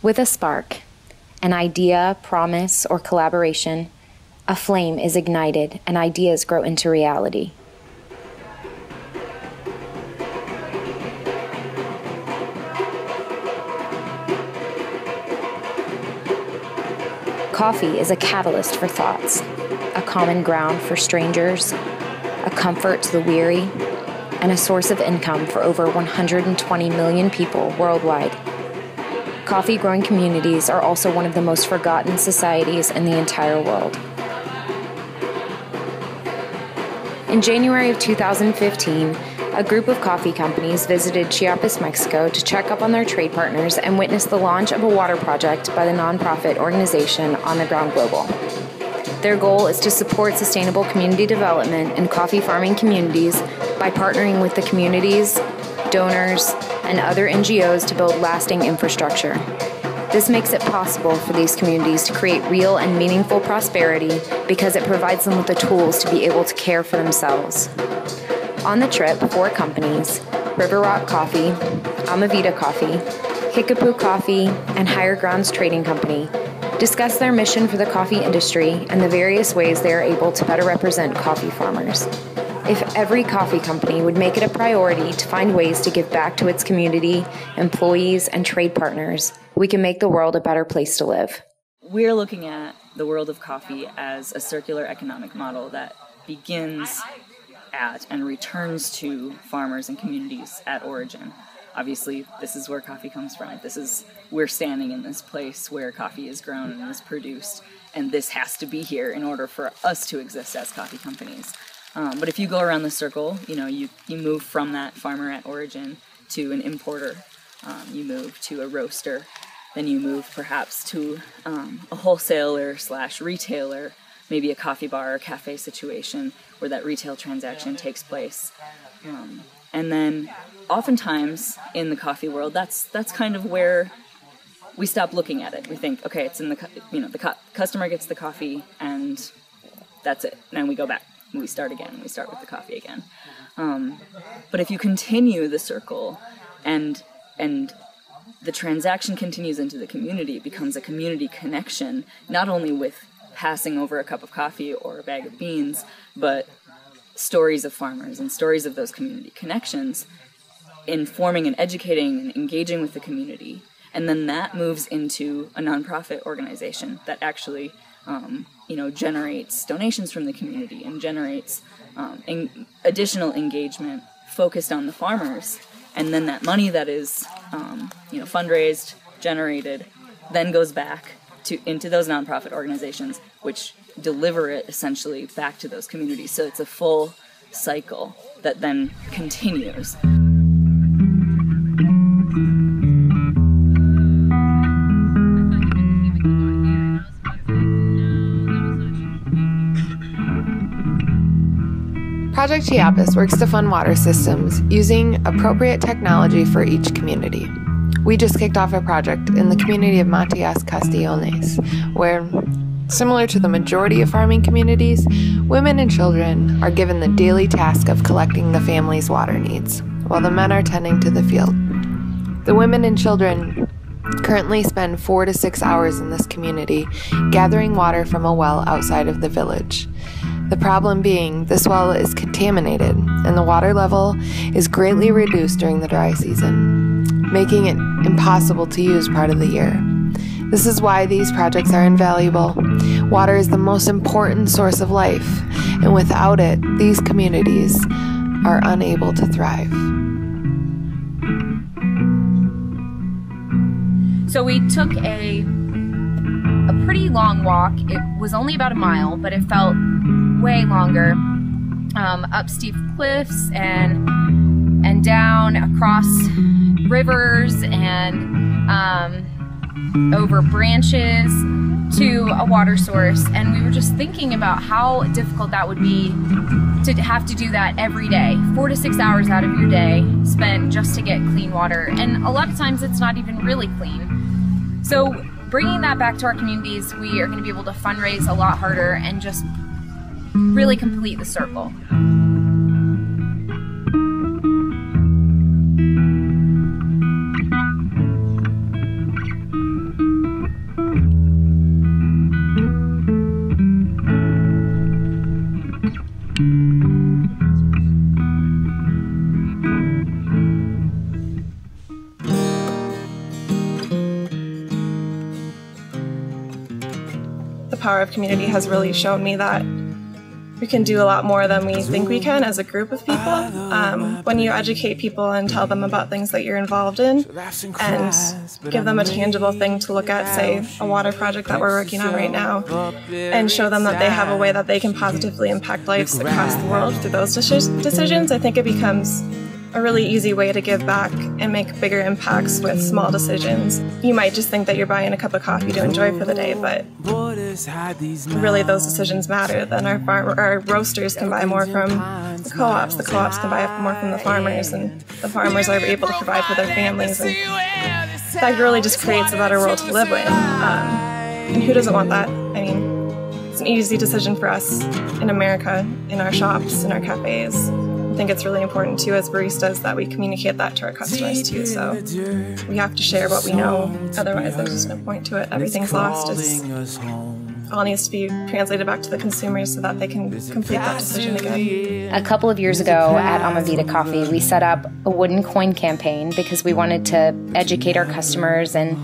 With a spark, an idea, promise, or collaboration, a flame is ignited and ideas grow into reality. Coffee is a catalyst for thoughts, a common ground for strangers, a comfort to the weary, and a source of income for over 120 million people worldwide. Coffee-growing communities are also one of the most forgotten societies in the entire world. In January of 2015, a group of coffee companies visited Chiapas, Mexico to check up on their trade partners and witness the launch of a water project by the nonprofit organization On the Ground Global. Their goal is to support sustainable community development in coffee farming communities by partnering with the communities, donors, and other NGOs to build lasting infrastructure. This makes it possible for these communities to create real and meaningful prosperity because it provides them with the tools to be able to care for themselves. On the trip, 4 companies, River Rock Coffee, Amavida Coffee, Kickapoo Coffee, and Higher Grounds Trading Company, discuss their mission for the coffee industry and the various ways they are able to better represent coffee farmers. If every coffee company would make it a priority to find ways to give back to its community, employees, and trade partners, we can make the world a better place to live. We're looking at the world of coffee as a circular economic model that begins at and returns to farmers and communities at origin. Obviously, this is where coffee comes from. We're standing in this place where coffee is grown and is produced, and this has to be here in order for us to exist as coffee companies. But if you go around the circle, you move from that farmer at origin to an importer. You move to a roaster. Then you move perhaps to a wholesaler/retailer, maybe a coffee bar or cafe situation where that retail transaction takes place. And then oftentimes in the coffee world, that's kind of where we stop looking at it. We think, okay, it's in the customer gets the coffee and that's it. And then we go back. We start again. We start with the coffee again. But if you continue the circle and the transaction continues into the community, it becomes a community connection, not only with passing over a cup of coffee or a bag of beans, but stories of farmers and stories of those community connections, informing and educating and engaging with the community. And then that moves into a nonprofit organization that actually generates donations from the community and generates additional engagement focused on the farmers. And then that money that is, fundraised, generated, then goes back into those nonprofit organizations, which deliver it essentially back to those communities. So it's a full cycle that then continues. Project Chiapas works to fund water systems using appropriate technology for each community. We just kicked off a project in the community of Matías Castellanos, where, similar to the majority of farming communities, women and children are given the daily task of collecting the family's water needs, while the men are tending to the field. The women and children currently spend 4 to 6 hours in this community gathering water from a well outside of the village. The problem being, this well is contaminated, and the water level is greatly reduced during the dry season, making it impossible to use part of the year. This is why these projects are invaluable. Water is the most important source of life, and without it, these communities are unable to thrive. So we took a pretty long walk. It was only about a mile, but it felt way longer, up steep cliffs and down across rivers and over branches to a water source. And we were just thinking about how difficult that would be to have to do that every day, 4 to 6 hours out of your day spent just to get clean water. And a lot of times it's not even really clean. So bringing that back to our communities, we are going to be able to fundraise a lot harder and just really complete the circle. power of community has really shown me that we can do a lot more than we think we can as a group of people. When you educate people and tell them about things that you're involved in and give them a tangible thing to look at, say a water project that we're working on right now, and show them that they have a way that they can positively impact lives across the world through those decisions, I think it becomes a really easy way to give back and make bigger impacts with small decisions. You might just think that you're buying a cup of coffee to enjoy for the day, but really those decisions matter. Then our roasters can buy more from the co-ops can buy more from the farmers, and the farmers are able to provide for their families, and that really just creates a better world to live in. And who doesn't want that? I mean, it's an easy decision for us in America, in our shops, in our cafes. I think it's really important too as baristas that we communicate that to our customers too, so we have to share what we know, otherwise there's just no point to it. Everything's lost. It all needs to be translated back to the consumers so that they can complete that decision again. A couple of years ago at Amavida Coffee, we set up a wooden coin campaign because we wanted to educate our customers and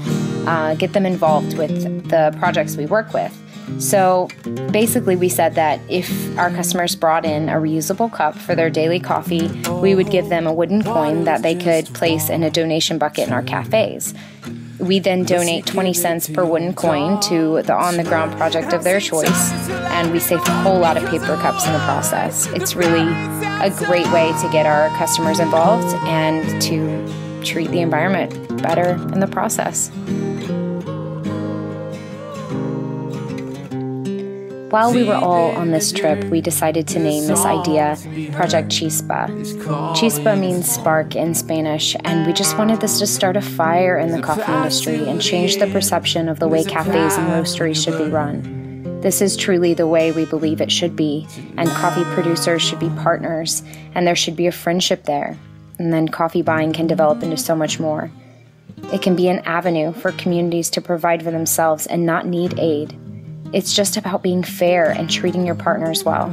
get them involved with the projects we work with. So basically we said that if our customers brought in a reusable cup for their daily coffee, we would give them a wooden coin that they could place in a donation bucket in our cafes. We then donate 20 cents per wooden coin to the on-the-ground project of their choice, and we save a whole lot of paper cups in the process. It's really a great way to get our customers involved and to treat the environment better in the process. While we were all on this trip, we decided to name this idea Project Chispa. Chispa means spark in Spanish, and we just wanted this to start a fire in the coffee industry and change the perception of the way cafes and roasteries should be run. This is truly the way we believe it should be, and coffee producers should be partners, and there should be a friendship there. And then coffee buying can develop into so much more. It can be an avenue for communities to provide for themselves and not need aid. It's just about being fair and treating your partners well.